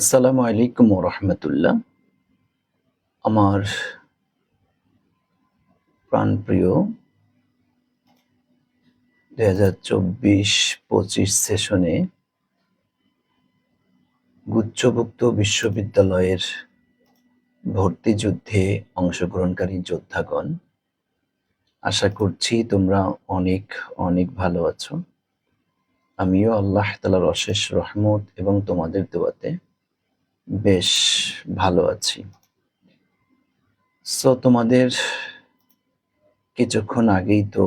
আসসালামু আলাইকুম রহমতুল্লাহ। আমার প্রাণপ্রিয় 2024-25 সেশনে গুচ্ছভুক্ত বিশ্ববিদ্যালয়ের ভর্তি যুদ্ধে অংশগ্রহণকারী যোদ্ধাগণ, আশা করছি তোমরা অনেক অনেক ভালো আছো। আমিও আল্লাহ তাআলার অশেষ রহমত এবং তোমাদের দোয়াতে বেশ ভালো আছি। তোমাদের কিছুক্ষণ আগেই তো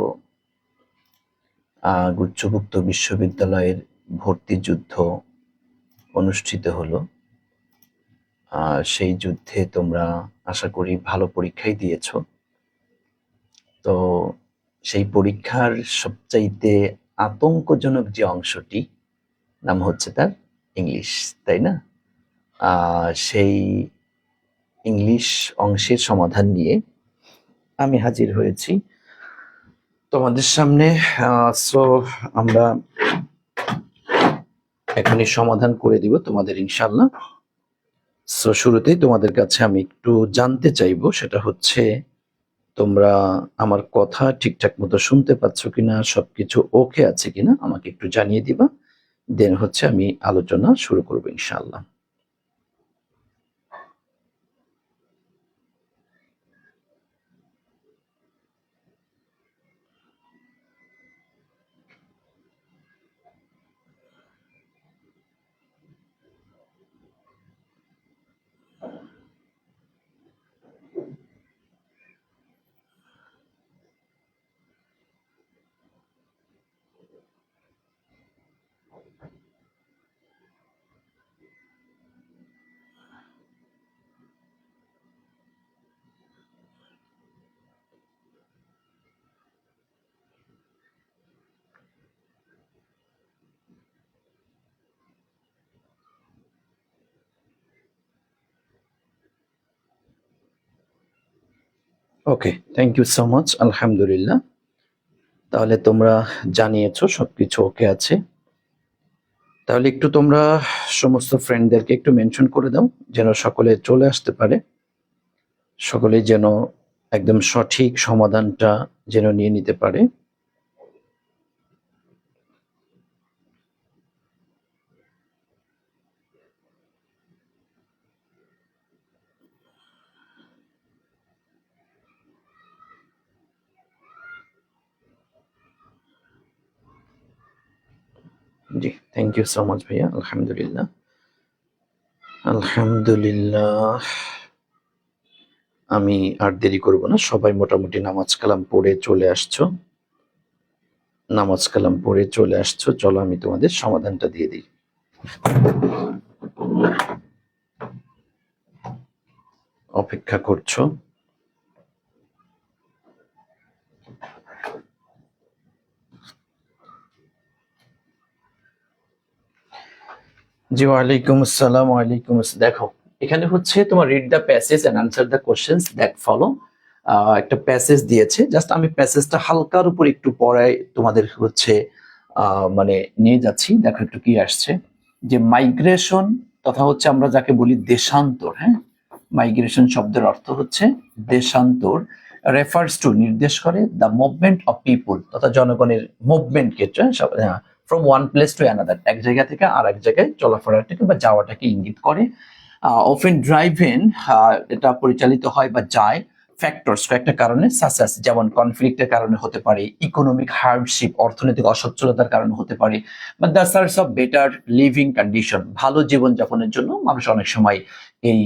গুচ্ছভুক্ত বিশ্ববিদ্যালয়ের ভর্তি যুদ্ধ অনুষ্ঠিত হলো। সেই যুদ্ধে তোমরা আশা করি ভালো পরীক্ষাই দিয়েছ। তো সেই পরীক্ষার সবচাইতে আতঙ্কজনক যে অংশটি নাম হচ্ছে তার ইংলিশ, তাই না? সেই ইংলিশ অংশের সমাধান নিয়ে আমি হাজির হয়েছি তোমাদের সামনে। আমরা এখনই সমাধান করে দিব তোমাদের ইনশাআল্লাহ। শুরুতেই তোমাদের কাছে আমি একটু জানতে চাইবো, সেটা হচ্ছে তোমরা আমার কথা ঠিকঠাক মতো শুনতে পাচ্ছ কিনা, সবকিছু ওকে আছে কিনা আমাকে একটু জানিয়ে দিবা। দেন হচ্ছে আমি আলোচনা শুরু করবো ইনশাআল্লাহ। ওকে, থ্যাংক ইউ সো মাচ। আলহামদুলিল্লাহ, তাহলে তোমরা জানিয়েছো সবকিছু ওকে আছে। তাহলে একটু তোমরা সমস্ত ফ্রেন্ডদেরকে একটু মেনশন করে দাও, যেন সকলে চলে আসতে পারে, সকলে যেন একদম সঠিক সমাধানটা যেন নিয়ে নিতে পারে। জি, থ্যাংক ইউ সো মাচ ভাইয়া। আলহামদুলিল্লাহ আলহামদুলিল্লাহ। আমি আর দেরি করব না, সবাই মোটামুটি নামাজ কালাম পড়ে চলে আসছো। চলো আমি তোমাদের সমাধানটা দিয়ে দিই। অপেক্ষা করছো। জি, ওয়ালাইকুম আসসালাম। ওয়ালাইকুম আসসালাম। দেখো, এখানে হচ্ছে তোমার read the passage and answer the questions that follow. একটা প্যাসেজ দিয়েছে, জাস্ট আমি প্যাসেজটা হালকার উপর একটু পড়াই তোমাদের হচ্ছে মানে নিয়ে যাচ্ছি। দেখো একটু কি আসছে, যে মাইগ্রেশন তথা হচ্ছে আমরা যাকে বলি দেশান্তর। হ্যাঁ, মাইগ্রেশন শব্দের অর্থ হচ্ছে দেশান্তর। রেফার্স টু নির্দেশ করে দ্য মুভমেন্ট অফ পিপুল তথা জনগণের মুভমেন্টকে, from one place to another, এক জায়গা থেকে আর এক জায়গায় চলাফেরাটাকে বা যাওয়াটাকে ইঙ্গিত করে। অফেন ড্রাইভেন, এটা পরিচালিত হয় বা যায় ফ্যাক্টরস, কয়েকটা কারণে, সাসাস যেমন কনফ্লিক্টের কারণে হতে পারে, ইকোনমিক হার্ডশিপ অর্থনৈতিক অসচ্ছলতার কারণে হতে পারে, বা the search of better living condition ভালো জীবনযাপনের জন্য মানুষ অনেক সময় এই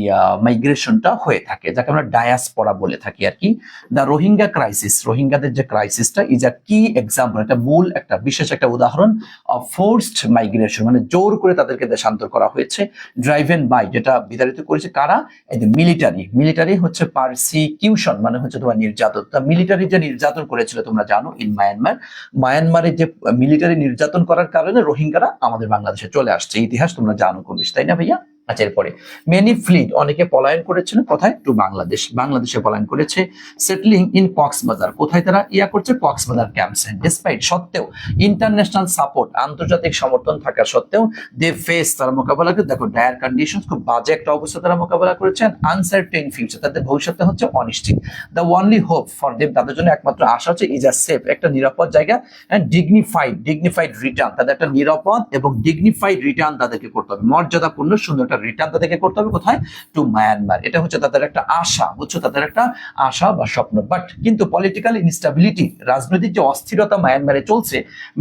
মাইগ্রেশনটা হয়ে থাকে, যাকে আমরা ডায়াসপোরা বলে থাকি আর কি। দ্য রোহিঙ্গা ক্রাইসিস, রোহিঙ্গাদের যে ক্রাইসিসটা ইজ আ কি এক্সাম্পল, একটা মূল একটা বিশেষ একটা উদাহরণ অফ ফোর্সড মাইগ্রেশন, মানে জোর করে তাদেরকে দেশান্তর করা হয়েছে। ড্রাইভেন বাই, যেটা বিতাড়িত করেছে কারা, এই যে মিলিটারি। মিলিটারি হচ্ছে পারসিকিউশন, মানে হচ্ছে তোমার নির্যাতন। তা মিলিটারি যে নির্যাতন করেছিল তোমরা জানো ইন মায়ানমার, মায়ানমারের যে মিলিটারি নির্যাতন করার কারণে রোহিঙ্গারা আমাদের বাংলাদেশে চলে আসছে, ইতিহাস তোমরা জানো কবিস, তাই না ভাইয়া? আচ্ছা, এরপরে মেনি ফ্লিড, অনেকে পলায়ন করেছিল কোথায়, টু বাংলাদেশ, বাংলাদেশে পলায়ন করেছে। সেটলিং ইন কক্সবাজার, কোথায় তারা করছে, কক্সবাজার ক্যাম্পসাইট। ডিসপাইট, সত্ত্বেও, ইন্টারন্যাশনাল সাপোর্ট, আন্তর্জাতিক সমর্থন থাকা সত্ত্বেও, দে ফেস, তারা মোকাবেলা করে, দেখো ডায়ার কন্ডিশন, খুব বাজে একটা অবস্থা তারা মোকাবেলা করেছেন। আনসার্টেন ফিউচার, তাদের ভবিষ্যতে হচ্ছে অনিশ্চিত। The only hope for them, তাদের জন্য একমাত্র আশা হচ্ছে, ইজ আ সেফ, একটা নিরাপদ জায়গা, এন্ড ডিগনিফাইড রিটার্ন, তাদের একটা নিরাপদ এবং ডিগনিফাইড রিটার্ন তাদেরকে করতে হবে, মর্যাদাপূর্ণ সুন্দর একটা রিটার্ন তাদেরকে করতে হবে। কোথায়, টু মায়ানমার। এটা হচ্ছে তাদের একটা আশা, বুঝছো, তাদের একটা আশা বা স্বপ্ন। বাট কিন্তু পলিটিক্যাল ইনস্টেবিলিটি, রাজনৈতিক যে অস্থিরতা মায়ানমারে চলছে,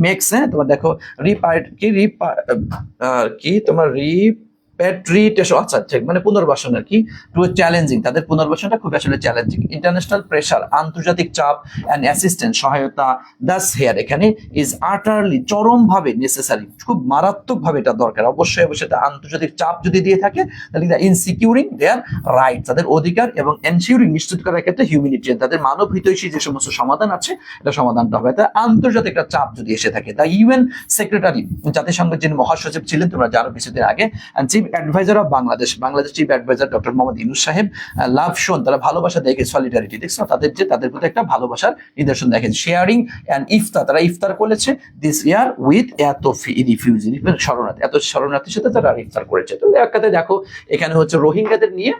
মেক্স, তোমার দেখো তোমার রিপ্যাট্রিয়েশন, আচ্ছা ঠিক, মানে পুনর্বাসন আর কি, টু চ্যালেঞ্জিং, তাদের পুনর্বাসনটা খুব আসলে চ্যালেঞ্জিং। ইন্টারন্যাশনাল প্রেশার, আন্তর্জাতিক চাপ, অ্যান্ড অ্যাসিস্ট্যান্ট, সহায়তা, দাস হেয়ার, এখানে ইজ আটারলি, চরমভাবে নেসেসারি, খুব মারাত্মকভাবে এটা দরকার। অবশ্যই অবশ্যই এটা আন্তর্জাতিক চাপ যদি দিয়ে থাকে, তাহলে ইন সিকিউরিং দেয়ার রাইট, তাদের অধিকার, এবং এনশিওরিং, নিশ্চিত করার ক্ষেত্রে, হিউম্যানিটেরিয়ান, তাদের মানব হিতৈষী যে সমস্ত সমাধান আছে, এটা সমাধানটা হবে। তাই আন্তর্জাতিক একটা চাপ যদি এসে থাকে, দ্য ইউএন সেক্রেটারি, জাতিসংঘের যিনি মহাসচিব ছিলেন, তোমরা জানো কিছুদিন আগে, chief adviser of Bangladesh, Bangladesh chief adviser doctor Mohammad Yunus sahib, লাভ শোন, তারা ভালোবাসা দেখে, সলিডারিটি, দেখছো তাদের প্রতি একটা ভালোবাসার নিদর্শন দেখেন। শেয়ারিং অ্যান্ড ইফতার, তারা ইফতার করেছে দিস ইয়ার উইথ এত রিফিউজি, শরণার্থী, এত শরণার্থীর সাথে তারা ইফতার করেছে। তো এক কথায় দেখো, এখানে হচ্ছে রোহিঙ্গাদের নিয়ে,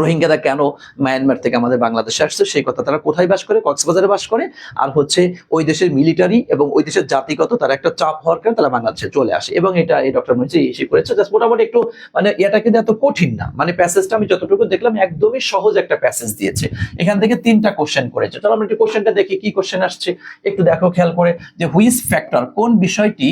রোহিঙ্গারা কেন মায়ানমার থেকে আমাদের বাংলাদেশে আসছে সেই কথা, তারা কোথায় বাস করে, কক্সবাজারে বাস করে, আর হচ্ছে ওই দেশের মিলিটারি এবং ওই দেশের জাতিগত তারা একটা চাপ হওয়ার কারণে তারা বাংলাদেশে চলে আসে। এবং এটা এই ডক্টর মনিজি ইস্যু করেছে, জাস্ট মোটামুটি একটু, মানে এটা কিন্তু এত কঠিন না, মানে প্যাসেজটা আমি যতটুকু দেখলাম একদমই সহজ একটা প্যাসেজ দিয়েছে। এখান থেকে 3টা কোশ্চেন করেছে। চলো আমরা একটু কোশ্চেনটা দেখি, কি কোশ্চেন আসছে একটু দেখো খেয়াল করে, যে হুইচ ফ্যাক্টর, কোন বিষয়টি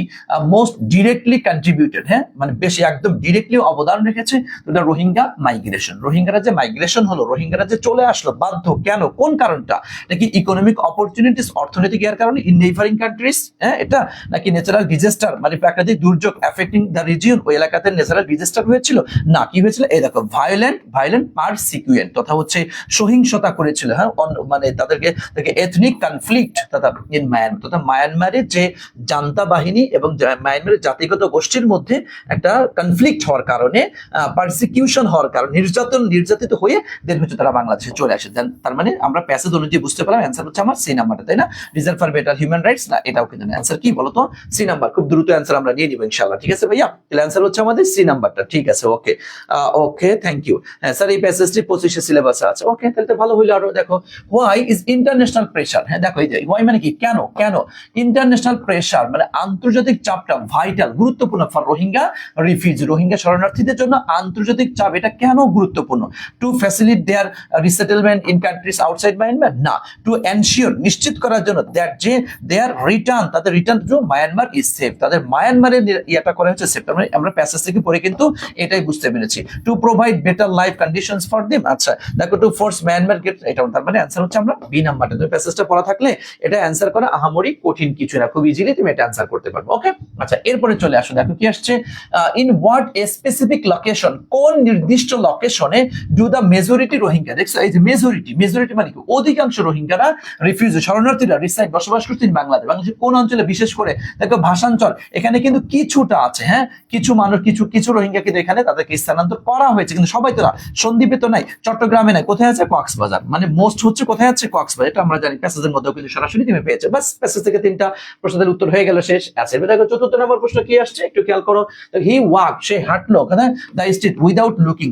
মোস্ট ডিরেক্টলি কন্ট্রিবিউটেড, মানে বেশি একদম ডিরেক্টলি অবদান রেখেছে, তো রোহিঙ্গা মাইগ্রেশন, রোহিঙ্গারা যে মাইগ্রেশন হলো, রোহিঙ্গারা যে চলে আসলো বাধ্য, কেন, কোন কারণটা, নাকি ইকোনমিক অপরচুনিটিস, অর্থনৈতিক এর কারণে, ইন নেইবারিং কান্ট্রিজ, এটা, নাকি ন্যাচারাল ডিজাস্টার, মানে প্রাকৃতিক দুর্যোগ এফেক্টিং দ্য রিজিয়ন, ওই এলাকাতে ন্যাচারাল ডিজাস্টার হয়েছিল, না কি হয়েছিল, এই দেখো ভায়োলেন্ট পারসিকিউয়েন্ট, তথা হচ্ছে সহিংসতা করেছিল, মানে তাদেরকে এথনিক কনফ্লিক্ট, তথা ইন মায়ানমার, তথা মায়ানমারের যে জান্তা বাহিনী এবং মায়ানমারের জাতিগত গোষ্ঠীর মধ্যে একটা কনফ্লিক্ট হওয়ার কারণে, পারসিকিউশন হওয়ার কারণে, নির্যাতিত হয়ে দেন হচ্ছে তারা বাংলাদেশে চলে আসে। তার মানে আমরা প্যাসেজ অনুযায়ী বুঝতে পারলাম অ্যান্সার হচ্ছে আমার সি নাম্বারটা, তাই না, reserve for better human rights, না এটাও কিন্তু অ্যান্সার কি বলতো, সি নাম্বার। খুব দ্রুত অ্যান্সার আমরা নিয়ে নিব ইনশাআল্লাহ, ঠিক আছে ভাইয়া, তাহলে অ্যান্সার হচ্ছে আমাদের সি নাম্বারটা, ঠিক আছে, ওকে ওকে, থ্যাংক ইউ। হ্যাঁ স্যার, এই প্যাসেজটি 25 সিলেবাসে আছে, ওকে, তাহলে তো ভালো হইলো আরো। দেখো, হোয়াই ইজ ইন্টারন্যাশনাল প্রেশার, হ্যাঁ দেখো এই যে হোয়াই মানে কি, কেন, ইন্টারন্যাশনাল প্রেশার মানে আন্তর্জাতিক চাপটা ভাইটাল, গুরুত্বপূর্ণ ফর রোহিঙ্গা রিফিউজি, রোহিঙ্গা শরণার্থীদের জন্য আন্তর্জাতিক চাপ এটা কেন গুরুত্বপূর্ণ, to facilitate their resettlement in countries outside Myanmar, না, টু এনশিওর, নিশ্চিত করার জন্য, দ্যাট যে দেয়ার রিটার্ন, তাদের return to Myanmar is safe, তাদের মায়ানমারের ইয়েটা করা হচ্ছে সেফ। মানে আমরা প্যাসেজ থেকে পড়ে কিন্তু এটাই বুঝতে পেরেছি, to provide better life conditions for them. আচ্ছা দেখো, টু ফোর্স মায়ানমার গেট, এটা তার মানে অ্যান্সার হচ্ছে আমরা বি নাম্বারটা। তুমি প্যাসেজটা পড়া থাকলে এটা অ্যান্সার করা আহামরি কঠিন কিছু না, খুব ইজিলি তুমি এটা অ্যান্সার করতে পারবে, ওকে। আচ্ছা এরপরে চলে আসো, দেখো কি আসছে, in what a specific location, কোন নির্দিষ্ট লোকেশনে ডু দ্য মেজরিটি রোহিঙ্গা, দেখছো এই যে মেজরিটি মানে কি, অধিকাংশ রোহিঙ্গারা রিফিউজি, শরণার্থীরা রিসাইড, বসবাস করছেন বাংলাদেশের কোন অঞ্চলে, বিশেষ করে দেখো ভাষাঞ্চল, এখানে কিন্তু কিছুটা আছে, কিছু মানুষ, কিছু রোহিঙ্গা কিন্তু এখানে তাদেরকে স্থানান্তর করা হয়েছে, কিন্তু সবাই তো না, সন্দ্বীপে তো নাই, চট্টগ্রামে নাই, কোথায় আছে, কক্সবাজার, মানে মোস্ট হচ্ছে কোথায় আছে, কক্সবাজার, এটা আমরা জানি, প্যাসেজের মধ্যেও কিন্তু সরাসরি তুমি পেয়েছো। বাস প্যাসেজ থেকে 3টা প্রশ্নের উত্তর হয়ে গেল, শেষ আছে। দেখো 4র্থ নম্বর প্রশ্ন কি আসছে একটু খেয়াল করো, হি ওয়াক, সে হাঁটলো, দ্য স্ট্রিট উইদাউট লুকিং,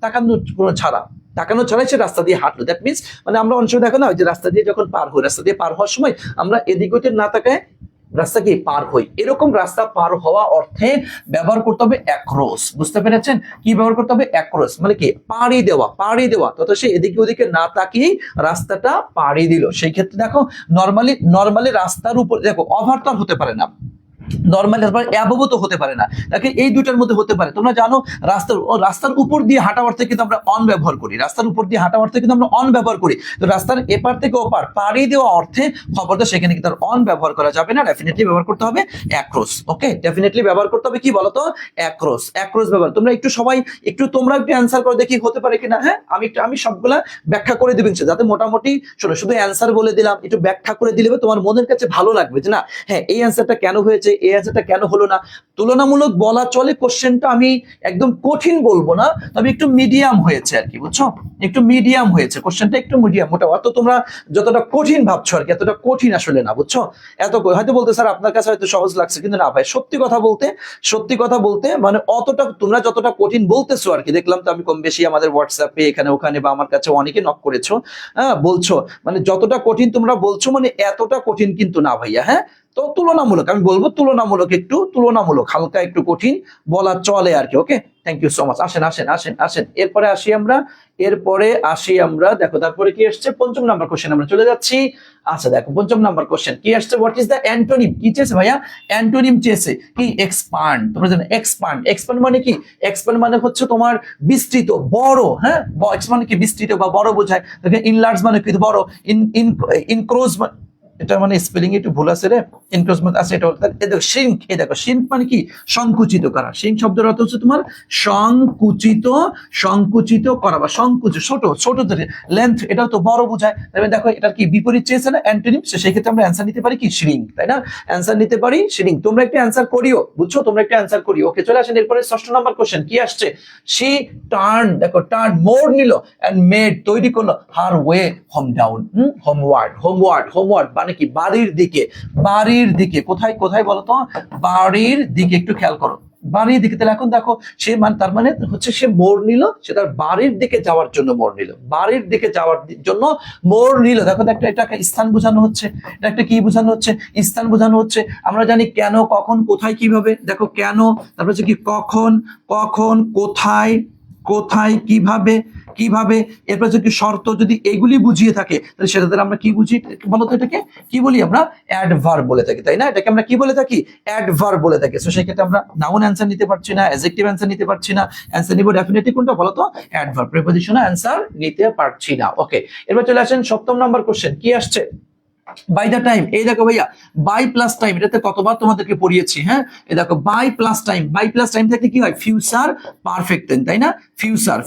তাকানো ছাড়া, তাকানো ছাড়াই সে রাস্তা দিয়ে হাঁটলো, দ্যাট মিনস মানে আমরা অনেক সময় দেখো না, যে রাস্তা দিয়ে যখন পার হই, রাস্তা দিয়ে পার হওয়ার সময় আমরা এদিক ওদিক না তাকায় রাস্তা কি পার হই, এরকম রাস্তা পার হওয়া অর্থে ব্যবহার করতে হবে অ্যাক্রস, বুঝতে পেরেছেন, কি ব্যবহার করতে হবে, অ্যাক্রস মানে কি, পাড়ি দেওয়া, তথা সে এদিকে ওদিকে না তাকিয়েই রাস্তাটা পাড়ি দিল। সেই ক্ষেত্রে দেখো নর্মালি রাস্তার উপর দেখো ওভার তো হতে পারে না, নরমালি অ্যাবভূত হতে পারে না, তাকে এই দুটার মধ্যে হতে পারে। তোমরা জানো রাস্তার উপর দিয়ে হাঁটা অর্থে কিন্তু আমরা অন ব্যবহার করি, রাস্তার উপর দিয়ে হাঁটা অর্থে কিন্তু আমরা অন ব্যবহার করি, তো রাস্তার এপার থেকে ওপার পাড়ি দেওয়া অর্থে খবরদার সেখানে কিন্তু অন ব্যবহার করা যাবে না, ডেফিনেটলি ব্যবহার করতে হবে অ্যাক্রস, ওকে, ডেফিনেটলি ব্যবহার করতে হবে কি বলতো, অ্যাক্রস ব্যবহার। তোমরা একটু সবাই তোমরা একটু অ্যান্সার করে দেখি হতে পারে কিনা, হ্যাঁ আমি সবগুলা ব্যাখ্যা করে দিবেন, যাতে মোটামুটি শোনো, শুধু অ্যান্সার বলে দিলাম, একটু ব্যাখ্যা করে দিলে তোমার মনের কাছে ভালো লাগবে যে না, হ্যাঁ এই অ্যান্সারটা কেন হয়েছে, এই অ্যান্সারটা কেন হলো না? তুলনামূলক বলা চলে, কোশ্চেনটা আমি একদম কঠিন বলবো না, তবে একটু মিডিয়াম হয়েছে আর কি, বুঝছো? একটু মিডিয়াম হয়েছে কোশ্চেনটা, একটু মিডিয়াম, মোটা অত তোমরা যতটা কঠিন ভাবছো আর কি, এতটা কঠিন আসলে না, বুঝছো? হয়তো বলতে স্যার আপনার কাছে হয়তো সহজ লাগছে, কিন্তু না ভাই, সত্যি কথা বলতে মানে অতটা তোমরা যতটা কঠিন বলতেছো আর কি, দেখলাম তো আমি কম বেশি আমাদের হোয়াটসঅ্যাপে এখানে ওখানে বা আমার কাছে অনেকে নক করেছো, হ্যাঁ বলছো মানে যতটা কঠিন তোমরা বলছো মানে এতটা কঠিন কিন্তু না ভাইয়া, হ্যাঁ। তো তুলনামূলক, আমি বলবো তুলনামূলক হালকা একটু কঠিন বলা চলে আর কি। ওকে, থ্যাংক ইউ সো মাচ। আসেন এরপরে আসি আমরা দেখো, তারপরে কি আসছে, পঞ্চম নাম্বার কোশ্চেন আমরা চলে যাচ্ছি। আচ্ছা দেখো, পঞ্চম নাম্বার কোশ্চেন কি আসছে, হোয়াট ইজ দ্য অ্যান্টোনিম? কি চেয়েছে ভাইয়া? অ্যান্টোনিম চেয়েছে কি? এক্সপান্ড। তোমরা জানো এক্সপান্ড মানে কি? এক্সপান্ড মানে হচ্ছে তোমার বিস্তৃত, বড়, হ্যাঁ। এক্সপান্ড মানে কি? বিস্তৃত বা বড় বোঝায়। ইনলার্জ মানে কি? বড়। ইনক্রোজ, এটা মানে স্পেলিং একটু ভুল আছে রে, এনক্রোচমেন্ট আছে এটা। দেখো শ্রিঙ্ক, এই দেখো শ্রিঙ্ক মানে কি? সংকুচিত করা। শ্রিঙ্ক শব্দের অর্থ হচ্ছে তোমার সংকুচিত করা বা সংকুচিত, ছোট লেন্থ, এটাও তো বড় বোঝায়। তবে দেখো এটার কি বিপরীত চেয়েছে না, অ্যান্টোনিম, সেই ক্ষেত্রে আমরা অ্যান্সার নিতে পারি কি? শ্রিঙ্ক, তাই না? অ্যান্সার নিতে পারি শ্রিঙ্ক। তোমরা একটা অ্যান্সার করিও, বুঝছো? তোমরা একটা অ্যান্সার করিও। ওকে, চলে আসেন এরপরে ষষ্ঠ নাম্বার কোশ্চেন কি আসছে, শি টার্ন, দেখো টার্ন, মোড় নিল, এন্ড মেড, তৈরি করলো, হার ওয়ে হোম ডাউন, হোমওয়ার্ড মানে কি? বাড়ির দিকে। কোথায় বলো তো? বাড়ির দিকে, একটু খেয়াল করো, বাড়ির দিকে। তাহলে এখন দেখো সে মানে, তার মানে হচ্ছে সে মোড় নিল, সে তার বাড়ির দিকে যাওয়ার জন্য মোড় নিল, দেখো এটা একটা স্থান বোঝানো হচ্ছে, এটা একটা কি বোঝানো হচ্ছে? স্থান বোঝানো হচ্ছে। আমরা জানি কেন, কখন, কোথায়, কিভাবে। দেখো কেন, তারপর হচ্ছে কি কখন, কোথায়, কিভাবে, এরপর যদি শর্ত, যদি এগুলি বুঝিয়ে থাকে তাহলে সেটা দ্বারা আমরা কি বুঝি বলতো? এটাকে কি বলি আমরা? অ্যাডভার্ব বলে থাকি, তাই না? এটাকে আমরা কি বলে থাকি? অ্যাডভার্ব বলে থাকি। সো সেই ক্ষেত্রে আমরা নাউন অ্যান্সার নিতে পারছি না, অ্যাডজেক্টিভ অ্যান্সার নিতে পারছি না, অ্যান্সার নিব ডেফিনেটলি কোনটা বলতো? অ্যাডভার্ব, প্রিপোজিশনাল অ্যান্সার নিতে পারছি না। ওকে, এরপর চলে আসেন সপ্তম নাম্বার কোশ্চেন কি আসছে, বাই দ্য টাইম। এই দেখো ভাইয়া, বাই প্লাস টাইম, এটাতে কতবার তোমাদেরকে পড়িয়েছি, হ্যাঁ। এই দেখো বাই প্লাস টাইম থাকলে কি হয়? ফিউচার পারফেক্ট, তাই না? ফিউচার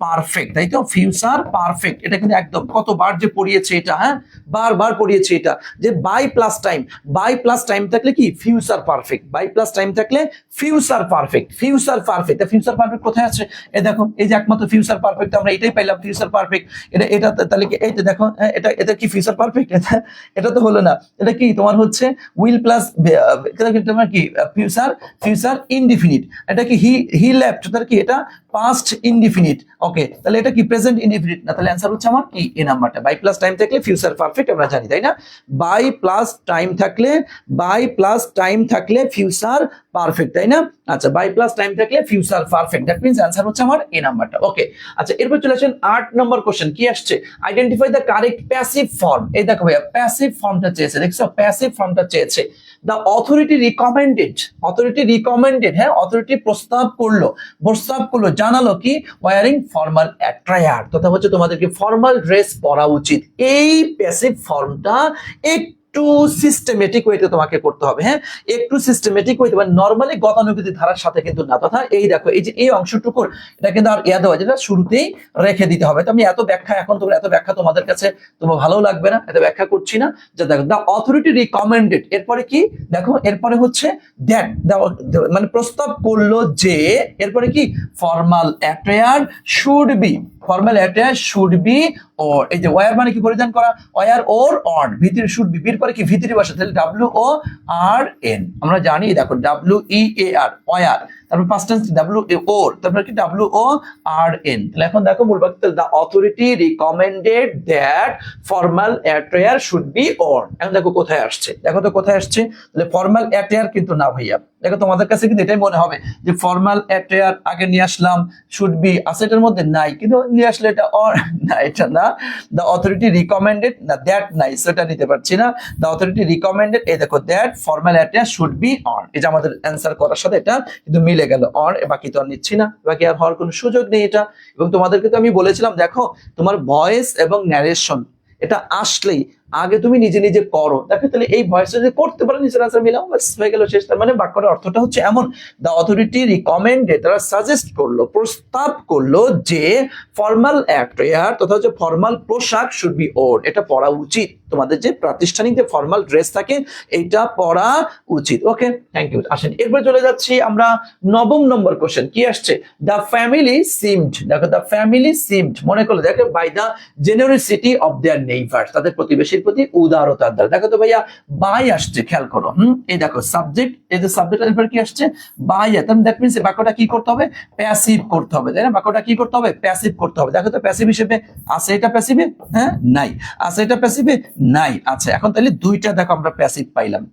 পারফেক্ট, তাই তো? ফিউচার পারফেক্ট, এটা কিন্তু একদম কতবার যে পড়িয়েছে এটা, হ্যাঁ, বারবার পড়িয়েছে এটা, যে বাই প্লাস টাইম থাকলে কি? Future perfect. By plus time থাকলে ফিউচার পারফেক্ট। ফিউচার পারফেক্ট কোথায় আছে? এই দেখো, এই যে একমাত্র ফিউচার পারফেক্ট, আমরা এটাই পাইলাম, ফিউচার পারফেক্ট। এটা তাহলে কি? এই যে দেখো, এটা কি ফিউচার পারফেক্ট? এটা তো হলো না। এটা কি তোমার হচ্ছে উইল প্লাস তোমার কি? Future indefinite. এটা কি হি লেফট, তার কি? এটা পাস্ট ইনডিফিনিট। ওকে, তাহলে এটা কি? প্রেজেন্ট ইনডিফিনিট না, তাহলে অ্যান্সার হচ্ছে আমার কি? এই নাম্বারটা। বাই প্লাস টাইম থাকলে ফিউচার পারফেক্ট, আমরা জানি, তাই না? বাই প্লাস টাইম থাকলে ফিউচার পারফেক্ট, তাই না? আচ্ছা, বাই প্লাস টাইম থাকলে future perfect, that means answer হচ্ছে আমার এই নাম্বারটা। ওকে, আচ্ছা এরপর চলে আসেন 8 নম্বর কোশ্চেন কি আসছে, identify the correct passive form. এই দেখো ভাইয়া, প্যাসিভ ফর্মটা চেয়েছে, দেখছো? প্যাসিভ ফর্মটা চেয়েছে। দ্য অথরিটি রিকমেন্ডেড, হ্যাঁ, অথরিটি প্রস্তাব করলো, জানালো কি? ওয়ারিং ফর্মাল অ্যাট্রায়ার, তথা হচ্ছে তোমাদেরকে ফর্মাল ড্রেস পরা উচিত। এই প্যাসিভ ফর্মটা একটু সিস্টেমেটিক ওয়েতে তোমাকে করতে হবে, হ্যাঁ, একটু সিস্টেমেটিক ওয়েতে, মানে নরমালি গতানুগতিক ধারার সাথে কিন্তু না। তথা এই দেখো, এই যে এই অংশটুকুর, এটা কিন্তু আর দেওয়া, যেটা শুরুতেই রেখে দিতে হবে। তো আমি এত ব্যাখ্যা তোমাদের কাছে তোমার ভালো লাগবে না, এত ব্যাখ্যা করছি না। যে দেখো, দ্য অথরিটি রিকমেন্ডেড, এরপরে কি? দেখো এরপরে হচ্ছে দ্যাট, মানে প্রস্তাব করলো যে, এরপরে কি? ফর্মাল অ্যাটায়ার শুড বি, ওর, এই যে ওয়ার মানে কি? পরিধান করা, ওয়ার ওর অন, ভিতরে শুড বি, বির পরে কি? ভিতরে বসে, তাহলে WORN, আমরা জানি। দেখো WEAR, ওয়ার, তারপর পাস্ট টেন্স WOR, তারপর কি? WORN। তাহলে এখন দেখো মূল বাক্য, the authority recommended that formal attire should be worn. এখন দেখো কোথায় আসছে, তাহলে ফর্মাল অ্যাটায়ার কিন্তু না ভাইয়া। দেখো তোমাদের কাছে কিন্তু এটাই মনে হবে যে ফর্মাল অ্যাটায়ার আগে নিয়ে আসলাম, শুড বি আছে এটার মধ্যে, নাই, কিন্তু নিয়ে আসলে এটা অর না, এটা না। দ্য অথরিটি রিকমেন্ডেড না, দ্যাট নাই, সেটা নিতে পারছি না। দ্য অথরিটি রিকমেন্ডেড, এই দেখো that formal attire should B on, এই যে আমাদের অ্যান্সার করার সাথে এটা কিন্তু মিলে গেল, অন, বাকি তো আর নিচ্ছি না, বাকি আর হওয়ার কোনো সুযোগ নেই এটা। এবং তোমাদেরকে তো আমি বলেছিলাম, দেখো তোমার ভয়েস এবং ন্যারেশন এটা আসলেই আগে তুমি নিজে করো। দেখো তাহলে এই ভয়েসটা যদি করতে পারো, নিচের আনসার মিলাও, বাস হয়ে গেল, শেষ। তার মানে বাক্যটার অর্থটা হচ্ছে এমন, দ্য অথরিটি রিকমেন্ডেড, তারা সাজেস্ট করলো, প্রস্তাব করলো যে ফর্মাল অ্যাটায়ার তথা হচ্ছে ফর্মাল পোশাক শুড বি ওর, এটা পরা উচিত। তোমাদের যে প্রাতিষ্ঠানিক যে ফর্মাল ড্রেস থাকে এইটা পরা উচিত। ওকে, থ্যাংক ইউ। আসেন এরপর চলে যাচ্ছি আমরা 9 নম্বর কোশ্চেন। কি আসছে? দ্য ফ্যামিলি সিমড, দেখো দ্য ফ্যামিলি সিমড, মনে করলে দেখো by the generosity of their neighbours, তাদের প্রতিবেশীর প্রতি উদারতার দ্বারা। দেখো তো ভাইয়া বাই আসছে, খেয়াল করো। এই দেখো সাবজেক্ট, এই যে সাবজেক্ট এরপর কি আসছে? বাই। তাহলে দ্যাট মিন্স বাক্যটা কি করতে হবে? প্যাসিভ করতে হবে, তাই না? বাক্যটা কি করতে হবে? প্যাসিভ করতে হবে। দেখো তো প্যাসিভ হিসেবে আছে এটা প্যাসিভে, হ্যাঁ নাই, আছে এটা প্যাসিভে নাই। আচ্ছা এখন তাহলে দুইটা দেখো আমরা প্যাসিভ পাইলাম,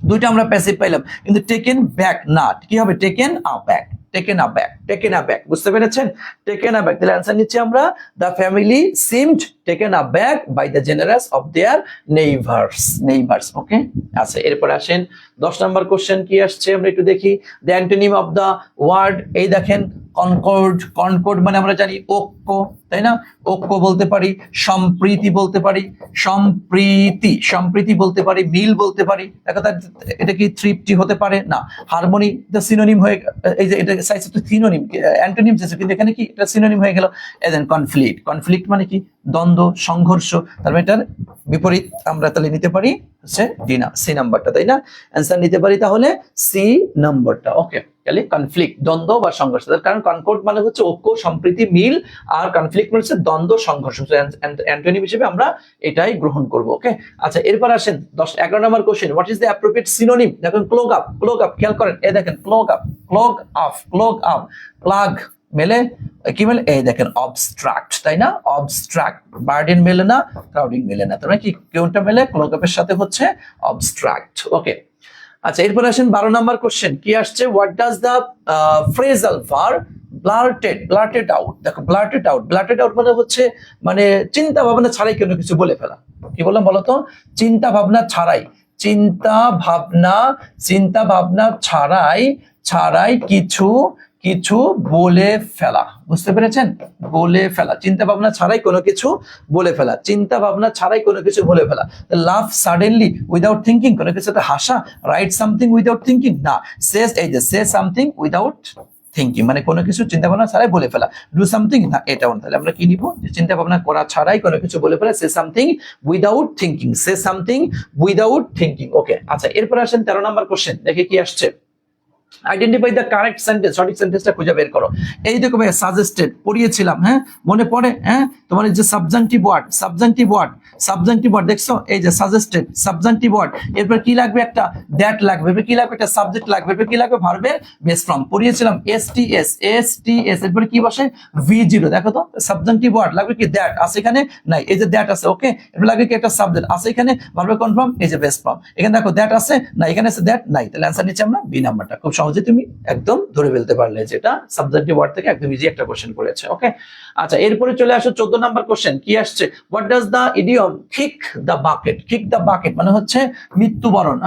দুইটা আমরা প্যাসিভ পাইলাম, কিন্তু টেকেন ব্যাক না, কি হবে? Taken aback, taken aback, taken aback, বুঝতে পেরেছেন? Taken aback. তাহলে অ্যান্সার নিচ্ছি আমরা the family seemed taken aback by the generous of their neighbours. Okay, আচ্ছা এরপর আসেন 10 নম্বর কোশ্চেন। কি আসছে আমরা একটু দেখি। The antonym of the word, এই দেখেন কনকর্ড। কনকর্ড মানে আমরা জানি ঐক্য, তাই না? ঐক্য বলতে পারি, সম্প্রীতি বলতে পারি, সম্প্রীতি বলতে পারি, মিল বলতে পারি। দেখো এটা কি তৃপ্তি হতে পারে না? হারমোনি দ্য সিনোনিম হয়ে, এই যে এটা সাইজ তো সিনোনিম, অ্যান্টোনিম আছে কিন্তু এখানে কি এটা সিনোনিম হয়ে গেল। দেন কনফ্লিক্ট, কনফ্লিক্ট মানে কি? দ্বন্দ্ব, সংঘর্ষ। তার মানে এটার বিপরীত আমরা তাহলে নিতে পারি হচ্ছে সি নাম্বারটা, তাই না? অ্যান্সার নিতে পারি তাহলে সি নাম্বারটা। ওকে, তাহলে কনফ্লিক্ট দ্বন্দ্ব বা সংঘর্ষ, কারণ কনকর্ড মানে হচ্ছে ঐক্য, সম্প্রীতি, মিল, আর কনফ্লিক্ট মানে হচ্ছে দ্বন্দ্ব, সংঘর্ষ। অ্যান্টোনিম হিসেবে আমরা এটাই গ্রহণ করব। ওকে, আচ্ছা এরপর আসেন 11 number question. What is the appropriate synonym? দেখেন ক্লোগ আপ, ক্লোগ আপ, খেয়াল করেন, এই দেখেন clog up, clog up, clog up, plug মেলে কি মেলে? এই দেখেন অবস্ট্রাক্ট, তাই না? অবস্ট্রাক্ট, বার্ডেন মেলে না, ক্রাউডিং মেলে না, তার মানে কি কোনটা মেলে? ক্লোগ আপের সাথে হচ্ছে অবস্ট্রাক্ট। ওকে, আচ্ছা এরপর আসেন 12 নম্বর কোশ্চেন। কি আসছে? What does the phrasal verb blurted out? দেখো ব্লার্টেড আউট মানে হচ্ছে মানে চিন্তা ভাবনা ছাড়াই কোনো কিছু বলে ফেলা। কি বললাম বলতো? চিন্তা ভাবনা ছাড়াই, চিন্তা ভাবনা ছাড়াই কিছু বলে ফেলা, বুঝতে পেরেছেন? বলে ফেলা, চিন্তা ভাবনা ছাড়াই কোনো কিছু বলে ফেলা, চিন্তা ভাবনা ছাড়াই কোনো কিছু বলে ফেলা। লাভ সাডেনলি উইদাউট থিঙ্কিং, কোনো কিছুতে হাসা। রাইট সামথিং উইদাউট থিঙ্কিং, না সেজ, এই যে সে সামথিং উইদাউট থিঙ্কিং মানে কোনো কিছু চিন্তা ভাবনা ছাড়াই বলে ফেলা। ডু সামথিং, না এটাও না। তাহলে আমরা কি নিব? চিন্তা ভাবনা করা ছাড়াই কোনো কিছু বলে ফেলা, সে সামথিং উইদাউট থিঙ্কিং, সে সামথিং উইদাউট থিঙ্কিং। ওকে, আচ্ছা এরপর আসেন 13 নম্বর কোশ্চেন। দেখে কি আসছে। আইডেন্টিফাই দ্য কারেক্ট সেন্টেন্স, সঠিক সেন্টেন্সটা খুঁজে বের করো। এই দেখো ভাই সাজেস্টেড পড়িয়েছিলাম, হ্যাঁ মনে পড়ে? হ্যাঁ তোমার এই যে সাবজাংটিভ ওয়ার্ড দেখছো, এই যে সাজেস্টেড সাবজাংটিভ ওয়ার্ড, এরপর কি লাগবে? একটা দ্যাট লাগবে, এরপর কি লাগবে? একটা সাবজেক্ট লাগবে, এরপর কি লাগবে? ভার্বের বেস ফর্ম। পড়িয়েছিলাম এসটিএস, এরপর কি বসে? V0। দেখো তো সাবজাংটিভ ওয়ার্ড লাগবে কি? দ্যাট আছে এখানে নাই, এই যে দ্যাট আছে। ওকে, এরপর লাগবে কি? একটা সাবজেক্ট আছে এখানে, ভার্বের কনফার্ম, এই যে বেস ফর্ম। এখানে দেখো দ্যাট আছে না, এখানে আছে দ্যাট নাই, তাহলে অ্যান্সার নিচ্ছে আমরা বি নাম্বারটা। খুব সহজে তুমি একদম ধরে ফেলতে পারলে যেটা সাবজেক্টিভ ওয়ার্ড থেকে একদম ইজি একটা কোশ্চেন করেছে। ওকে, আচ্ছা এরপরে চলে আসো 14 নাম্বার কোশ্চেন। কি আসছে? What does the idiom kick the bucket? Kick the bucket মানে হচ্ছে মৃত্যুবরণ,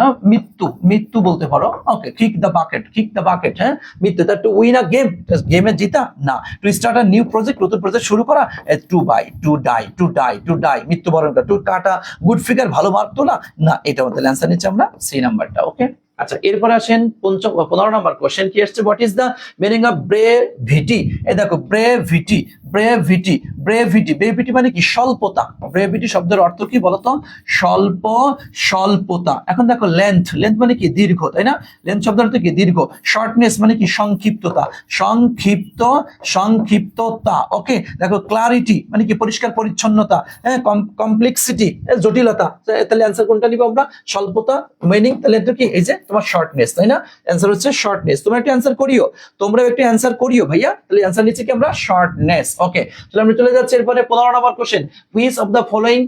মৃত্যু বলতে পারো। ওকে, কিক দ্য বাকেট, হ্যাঁ মৃত্যু। তা টু উইন আ গেম, গেমে জিতা না। To start a new project, নতুন প্রজেক্ট শুরু করা। টু ডাই মৃত্যুবরণ করা। টু কাটা গুড ফিগার, ভালো মার্ক তোলা, না এটাও। তাহলে অ্যান্সার নিচ্ছে আমরা সি নাম্বারটা। ওকে, আচ্ছা এরপর আসেন 15 নম্বর কোশ্চেন। কি আসছে? What is the meaning of brevity? এই দেখো ব্রেভিটি মানে কি? স্বল্পতা। ব্রেভিটি শব্দের অর্থ কি বলতো? স্বল্পতা। এখন দেখো লেন্থ মানে কি? দীর্ঘ, তাই না? লেন্থ শব্দের অর্থ কি? দীর্ঘ। শর্টনেস মানে কি? সংক্ষিপ্ততা। ওকে, দেখো ক্লারিটি মানে কি? পরিষ্কার পরিচ্ছন্নতা। হ্যাঁ, কমপ্লেক্সিটি জটিলতা। তাহলে অ্যান্সার কোনটা নিব আমরা? স্বল্পতা। মিনিং তাহলে এটা কি? এই যে তোমার শর্টনেস, তাই না? অ্যান্সার হচ্ছে শর্টনেস। তোমরা একটা অ্যান্সার করিও ভাইয়া। তাহলে অ্যান্সার নিচ্ছে কি আমরা? শর্টনেস। ওকে, তাহলে আমরা চলে যাচ্ছি এরপরে 15 number question. Which of the following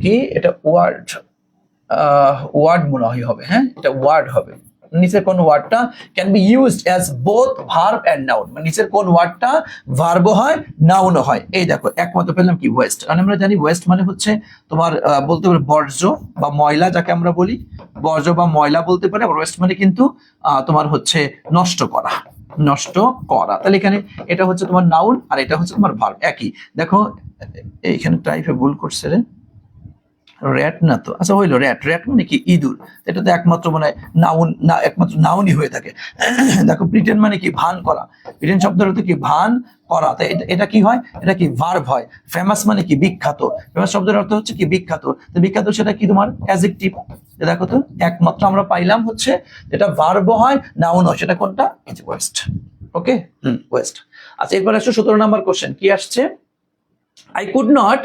কি? এটা ওয়ার্ড মনে হয় হবে, হ্যাঁ এটা ওয়ার্ড হবে। নিচের কোন ওয়ার্ডটা can be used as both verb and noun? মানে নিচের কোন ওয়ার্ডটা ভার্বও হয় নাউনও হয়? এই দেখো একমত পেলাম কি? ওয়েস্ট। কারণ আমরা জানি ওয়েস্ট মানে হচ্ছে তোমার বলতে পারে বর্জ্য বা ময়লা, যাকে আমরা বলি বর্জ্য বা ময়লা বলতে পারে। ওয়েস্ট মানে কিন্তু তোমার হচ্ছে নষ্ট করা। তাহলে এখানে এটা হচ্ছে তোমার নাউন আর এটা হচ্ছে তোমার ভার্ব, একই। দেখো এইখানে টাইপে ভুল করছে রে। র্যাট না তো, আচ্ছা হইলো র্যাট, র্যাট মানে কি ইঁদুর, এটা তো একমাত্র মানে নাউন না, একমাত্র নাউনই হয়ে থাকে। দেখো প্রিটেন্ড মানে কি ভান করা, প্রিটেন্ড শব্দের অর্থ কি ভান করা, তাই এটা কি হয়, এটা কি ভার্ব হয়। ফেমাস মানে কি বিখ্যাত, ফেমাস শব্দের অর্থ হচ্ছে কি বিখ্যাত, তো বিখ্যাত সেটা কি তোমার অ্যাডজেক্টিভ। দেখো তো একমাত্র আমরা পাইলাম হচ্ছে যেটা ভার্ব হয় নাউন হয়, সেটা কোনটা, এই যে ওয়েস্ট। ওকে, ওয়েস্ট। আচ্ছা এরপর আসছে 17 নম্বর কোশ্চেন, কি আসছে, I could not,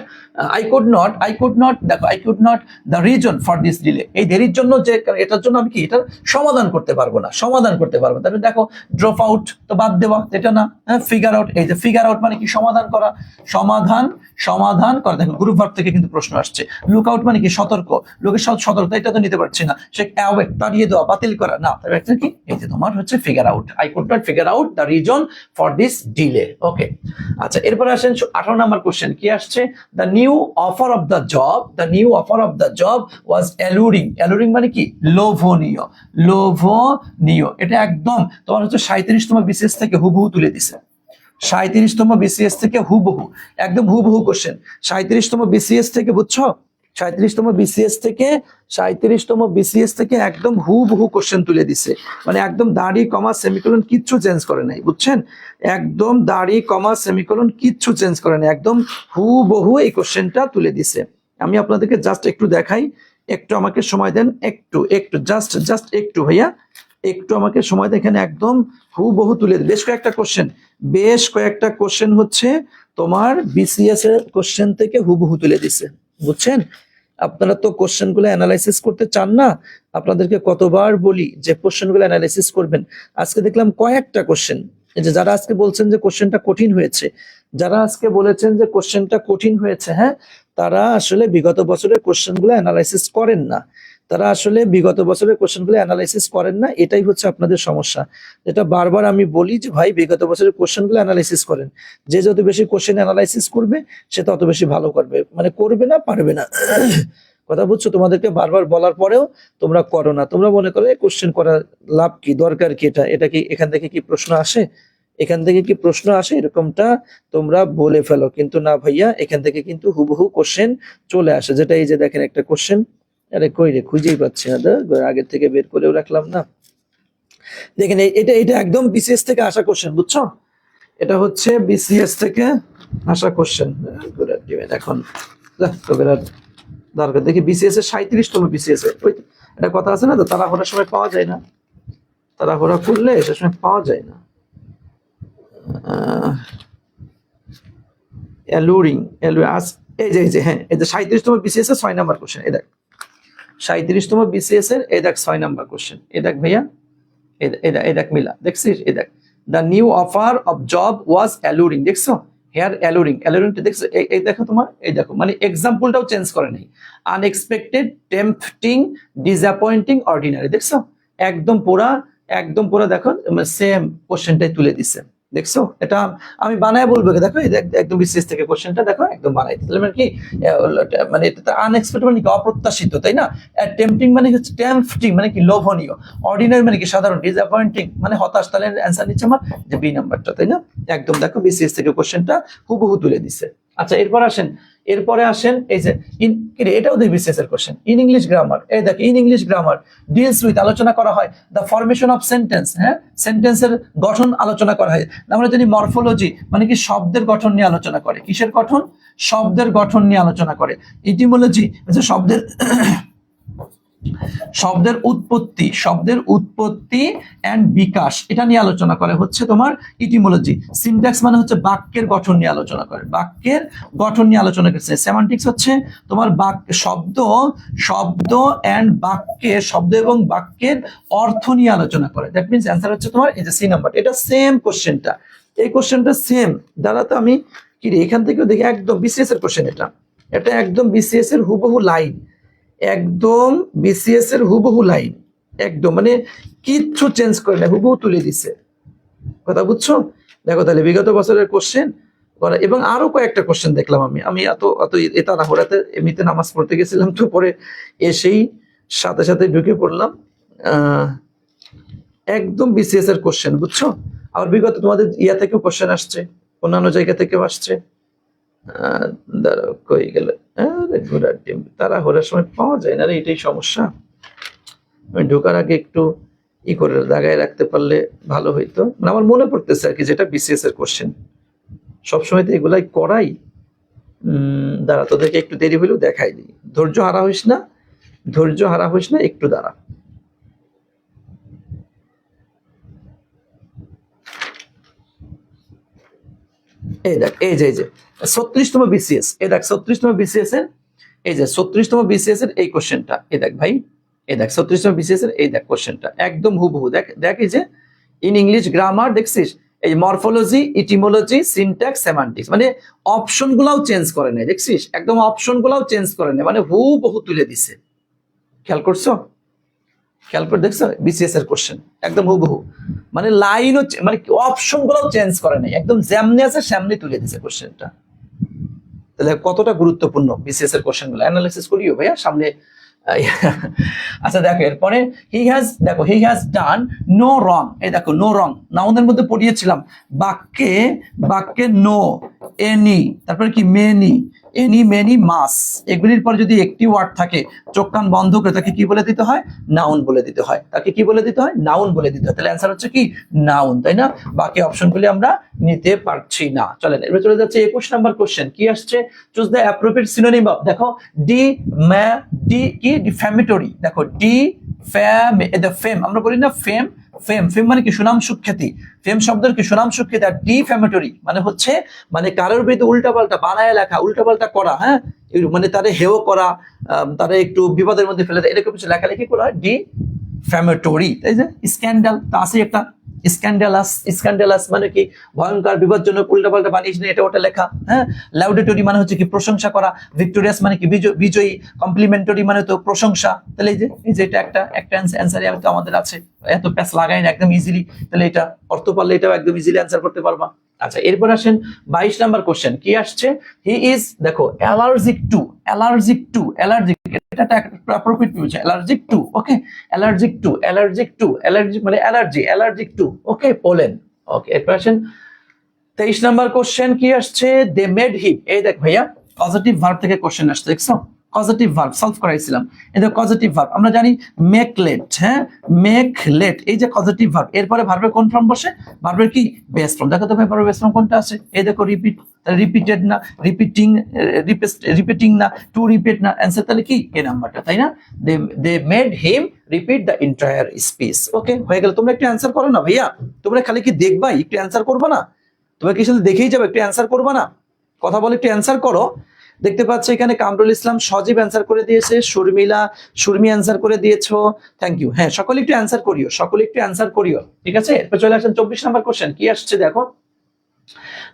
দেখো I could not the reason for this delay, এই দেরির জন্য যে এটার জন্য আমি কি এটার সমাধান করতে পারবো না, সমাধান করতে পারবো। তাহলে দেখো ড্রপ আউট তো বাদ দেওয়া, এটা না, হ্যাঁ ফিগার আউট, এই যে ফিগার আউট মানে কি সমাধান করা, সমাধান করা। দেখো গ্রুপ ভার্ব থেকে কিন্তু প্রশ্ন আসছে। লুক আউট মানে কি সতর্ক, লোকের সতর্ক, এটা তো নিতে পারছি না, সে অ্যাওয়ে তাড়িয়ে দেওয়া, বাতিল করা, না তবে একটা কি এই যে তোমার হচ্ছে figure out, I could not figure out the reason for this delay। ওকে, আচ্ছা এরপর আসেন 18 নম্বর কোশ্চেন, কি আসছে, the new offer of the job was alluring মানে কি লোভনীয়, এটা একদম তোমার হচ্ছে 37তম বিসিএস থেকে হুবহু তুলে দিছে, 37তম বিসিএস থেকে হুবহু, একদম হুবহু কোশ্চেন 37তম বিসিএস থেকে, বুঝছো, 37তম বিসিএস থেকে একদম হুবহু কোশ্চেন তুলে দিছে, মানে একদম দাড়ি কমা সেমিকোলন কিচ্ছু চেঞ্জ করে নাই, বুঝছেন, একদম দাড়ি কমা সেমিকোলন কিচ্ছু চেঞ্জ করে নাই, একদম হুবহু এই কোশ্চেনটা তুলে দিছে। আমি আপনাদেরকে জাস্ট একটু দেখাই, একটু আমাকে সময় দেন, একটু জাস্ট একটু ভাইয়া, একটু আমাকে সময় দেন, এখানে একদম হুবহু তুলে বেশ কয়েকটা কোশ্চেন হচ্ছে তোমার বিসিএস এর কোশ্চেন থেকে হুবহু তুলে দিছে, বুঝছেন। আপনারা তো কোশ্চেন গুলো অ্যানালাইসিস করতে চান না, আপনাদেরকে কতবার বলি যে কোশ্চেন গুলো অ্যানালাইসিস করবেন। আজকে দেখলাম কয়েকটা কোশ্চেন, এই যে যারা আজকে বলছেন যে কোশ্চেনটা কঠিন হয়েছে, হ্যাঁ তারা আসলে বিগত বছরের কোশ্চেন গুলো অ্যানালাইসিস করেন না, এটাই হচ্ছে আপনাদের সমস্যা। যেটা বারবার আমি বলি যে ভাই বিগত বছরের কোশ্চেন গুলো অ্যানালাইসিস করেন, যে যত বেশি কোশ্চেন অ্যানালাইসিস করবে সে তত বেশি ভালো করবে, মানে করবে না পারবে না। কথা বুঝছো, তোমাদেরকে বারবার বলার পরেও তোমরা করো না, তোমরা মনে করো কোশ্চেন করার লাভ কি, দরকার কি, এটা কি এখান থেকে কি প্রশ্ন আসে, এরকমটা তোমরা বলে ফেলো, কিন্তু না ভাইয়া, এখান থেকে কিন্তু হুবহু কোশ্চেন চলে আসে। যেটা এই যে দেখেন একটা কোশ্চেন, আরে কই রে, খুঁজেই পাচ্ছি না, আগের থেকে বের করেও রাখলাম না, দেখেন এটা একদম বিসিএস থেকে আসা কোশ্চেন, বুঝছো, এটা হচ্ছে বিসিএস থেকে আসা কোশ্চেন। এখন দরকার দেখি বিসিএস এর 37তম বিসিএস এর একটা কথা আছে না, তো তাড়াহুড়ার সময় পাওয়া যায় না, তাড়াহুড়া করলে সে সময় পাওয়া যায় না। এই যে হ্যাঁ, এই যে 37তম বিসিএস এর 6 নাম্বার কোশ্চেন, এই দেখ 37তম বিসিএস এর, এই দেখ 6 নাম্বার কোশ্চেন, এই দেখ ভাইয়া, এই দেখ মিলা, দেখছিস, এই দেখ the new offer of job was alluring, দেখছো হেয়ার অ্যালুরিংটা দেখছো, এই দেখো তোমার, এই দেখো মানে এক্সাম্পলটাও চেঞ্জ করে নেই, আনএক্সপেক্টেড, টেম্পটিং, ডিসঅ্যাপয়েন্টিং, অর্ডিনারি, দেখছো একদম পুরা দেখো সেম কোশ্চেনটাই তুলে দিছে, দেখছো, এটা আমি বানায় বলবো, দেখো একদম বিসিএস থেকে কোশ্চেনটা দেখো একদম বানাই দিতে, মানে কি মানে এটা আনএক্সপেক্টেড মানে কি অপ্রত্যাশিত, তাই না, টেম্পটিং মানে হচ্ছে টেম্পটিং মানে কি লোভনীয়, অর্ডিনারি মানে কি সাধারণ, ডিসঅ্যাপয়েন্টিং মানে হতাশ, তাহলে অ্যান্সার নিচ্ছে আমার যে বি নাম্বারটা, তাই না, একদম দেখো বিসিএস থেকে কোশ্চেনটা হুবহু তুলে দিছে। আচ্ছা এরপরে আসেন এই যে এটাও দেখি বিসিএস এর কোশ্চেন, ইন ইংলিশ গ্রামার, এই দেখো in English grammar deals with, আলোচনা করা হয় দ্য ফরমেশন অফ সেন্টেন্স, হ্যাঁ সেন্টেন্সের গঠন আলোচনা করা হয়। আমরা জানি মরফোলজি মানে কি শব্দের গঠন নিয়ে আলোচনা করে, কিসের গঠন, শব্দের গঠন নিয়ে আলোচনা করে। ইটিমোলজি হচ্ছে শব্দের উৎপত্তি এন্ড বিকাশ, এটা নিয়ে আলোচনা করে হচ্ছে তোমার ইটিমোলজি। সিনট্যাক্স মানে হচ্ছে বাক্যের গঠন নিয়ে আলোচনা করে, করছে। সেমান্টিক্স হচ্ছে তোমার শব্দ এবং বাক্যের অর্থ নিয়ে আলোচনা করে। দ্যাট মিনস অ্যান্সার হচ্ছে তোমার এই যে সি নাম্বার, এটা সেম কোশ্চেনটা, এই কোশ্চেনটা সেম, দাঁড়াতে আমি কি রে এখান থেকেও দেখি একদম বিসিএস এর কোশ্চেন, এটা একদম বিসিএস এর হুবহু লাইন, একদম মানে কিচ্ছু চেঞ্জ করে না, হুবহু তুলে দিছে, কথা বুঝছো। দেখো তাহলে বিগত বছরের কোশ্চেন করা, এবং আরো কয়েকটা কোশ্চেন দেখলাম আমি এত তাড়াহুড়াতে এমনিতে নামাজ পড়তে গেছিলাম, তো পরে এসেই সাথে ঢুকে পড়লাম, একদম বিসিএস এর কোশ্চেন, বুঝছো। আর বিগত তোমাদের থেকেও কোশ্চেন আসছে, অন্যান্য জায়গা থেকেও আসছে, আহ, দাঁড়াও কই গেল, আরে ঘোড়ার ডিম তারা ঘোরার সময় পাওয়া যায় না রে, এটাই সমস্যা। আমি ঢোকার আগে একটু করে দাগায় রাখতে পারলে ভালো হইতো, মানে আমার মনে পড়তেছে আর কি, যেটা বিসিএস এর কোশ্চেন সবসময় তো এগুলাই করাই। দাঁড়া, তোদেরকে একটু দেরি হইলেও দেখাই দিই, ধৈর্য হারা হইস না, ধৈর্য হারা হইস না, একটু দাঁড়া। এই দেখ, এই যে 36তম বিসিএস, এই দেখ 36তম বিসিএস এর, এই যে 36তম বিসিএস এর এই কোশ্চেনটা, এই দেখ ভাই, এই দেখ 36তম বিসিএস এর এই দেখ কোশ্চেনটা একদম হুবহু দেখ, দেখ এই যে ইন ইংলিশ গ্রামার দেখছিস, এই মরফোলজি, ইটিমোলজি, সিনট্যাক্স, সেমান্টিক্স, মানে অপশন গুলাও চেঞ্জ করে নাই, দেখছিস একদম অপশন গুলাও চেঞ্জ করে নাই, মানে হুবহু তুলে দিছে। খেয়াল করছো, খেয়াল করে দেখছো বিসিএস এর কোশ্চেন একদম হুবহু, মানে লাইনও মানে অপশন গুলাও চেঞ্জ করে নাই, একদম যেমনি আছে সেমনি তুলে দিছে কোশ্চেনটা। তাহলে কতটা গুরুত্বপূর্ণ বিসিএস এর কোশ্চেন গুলো অ্যানালাইসিস করিও ভাইয়া সামনে। আচ্ছা দেখো এরপরে দেখো হি হ্যাজ ডান নো রং, এই দেখো নো রং, নাউনের মধ্যে পড়িয়েছিলাম বাক্যে, বাক্যে নো, এনি, তারপরে কি মেনি, এনি মেনি মাস, এগুলির পর যদি একটি ওয়ার্ড থাকে চোখ কান বন্ধ করে তাকে কি বলে দিতে হয়, নাউন বলে দিতে হয়, তাকে কি বলে দিতে হয়, নাউন বলে দিতে হয়। তাহলে অ্যান্সার হচ্ছে কি নাউন, তাই না? বাকি অপশনগুলি আমরা নিতে পারছি না। চলেন এবার চলে যাচ্ছে 21 নাম্বার কোশ্চেন, কি আসছে, choose the appropriate synonym of, দেখো ডি ডি কি ডিফ্যামেটরি, দেখো ডি ফেম, আমরা বলি না ফেম, ফেম ফেম মানে কি সুনাম সুখ্যাতি, ফেম শব্দের কি সুনাম সুখ্যাতি, আর ডিফ্যামেটরি মানে হচ্ছে মানে কারোর বিরুদ্ধে উল্টাপাল্টা বানায় লেখা, উল্টাপাল্টা করা, হ্যাঁ মানে তারে হেয় করা, তারা একটু বিপদের মধ্যে ফেলে দেয়, এরকম কিছু লেখালেখি করা হয় ডিফ্যামেটরি। তাই যে স্ক্যান্ডাল তা আছে একটা, স্ক্যান্ডালাস, স্ক্যান্ডালাস মানে কি ভয়ঙ্কর বিপজ্জনক, উল্টাপাল্টা বানিয়েছে এটা ওটা লেখা, হ্যাঁ। লাউডেটরি মানে হচ্ছে কি প্রশংসা করা, ভিক্টোরিয়াস মানে কি বিজয়ী, কমপ্লিমেন্টারি মানে তো প্রশংসা। তাহলে এই যে এটা একটা অ্যান্সারই তো আমাদের আছে, এত প্যাচ লাগাই না, একদম ইজিলি, তাহলে এটা অর্থ পারলে এটাও একদম ইজিলি অ্যান্সার করতে পারবা। আচ্ছা এরপর আসেন 22 নাম্বার কোশ্চেন, কি আসছে, হি ইজ দেখো allergic to, allergic to, allergic, এটা appropriate use, allergic to, okay, allergic to, allergic to, allergy মানে allergy, allergic to, okay pollen. Okay এরপর আসেন 23 নাম্বার কোশ্চেন, কি আসছে, দে মেড হিম, এই দেখ ভাইয়া পজিটিভ ভার্ব থেকে কোশ্চেন আসছে, দেখছো পজিটিভ ভার্ব সলভ করাইছিলাম, এই যে পজিটিভ ভার্ব আমরা জানি মেক লেট, হ্যাঁ মেক লেট, এই যে পজিটিভ ভার্ব, এরপরে ভার্বের কোন ফর্ম বসে, ভার্বের কি বেস ফর্ম, দেখো তো ভাই ভার্বের বেস ফর্ম কোনটা আছে, এই দেখো রিপিট, রিপিটেড না, রিপিটিং, রিপিটিং না, টু রিপিট না, অ্যান্সার তাহলে কি এই নাম্বারটা, তাই না? They made him repeat the entire speech. Okay হয়ে গেল, তোমরা একটু অ্যান্সার করো না ভাইয়া, তোমরা খালি কি দেখবা, একটু অ্যান্সার করবা না, তোমরা কি শুধু দেখেই যাবে, একটু অ্যান্সার করবা না, কথা বলে একটু অ্যান্সার করো। দেখতে পাচ্ছ এখানে কামরুল ইসলাম সজীব অ্যান্সার করে দিয়েছে, সুরমি অ্যান্সার করে দিয়েছো, থ্যাংক ইউ। হ্যাঁ সকলে একটু অ্যান্সার করিও, সকলে একটু অ্যান্সার করিও, ঠিক আছে? এরপর চলে আসেন 24 নাম্বার কোশ্চেন, কি আসছে দেখো,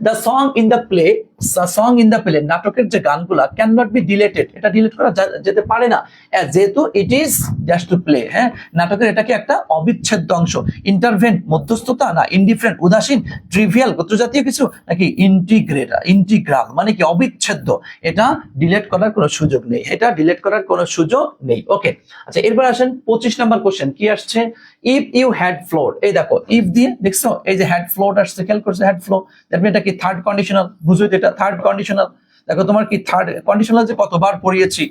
the song in the play, song in the play নাটকের যে গানগুলা ক্যান নট বি ডিলেটেড, এটা ডিলিট করা যেতে পারে না, যেহেতু it is just to play, হ্যাঁ নাটকের এটা কি একটা অবিচ্ছেদ্য অংশ, ইন্টারভেন্ট মধ্যস্থতা না, ইনডিফারেন্ট উদাসীন, ট্রিভিয়াল গোত্রজাতীয় কিছু নাকি ইন্টিগ্রাল মানে কি অবিচ্ছেদ্য, এটা ডিলিট করার কোনো সুযোগ নেই, এটা ডিলিট করার কোনো সুযোগ নেই। ওকে আচ্ছা এরপর আসেন 25 নাম্বার কোশ্চেন, কি আসছে, ইফ ইউ হ্যাড ফ্লোড, এই দেখো ইফ দিয়ে দেখছো এই যে হ্যাড ফ্লোড আসছে, খেয়াল করছে হ্যাড ফ্লো, এটা কি থার্ড কন্ডিশনাল, বুঝো এটা থার্ড কন্ডিশনাল, দেখো তোমার কি থার্ড কন্ডিশনাল যে কতবার পড়িয়েছি,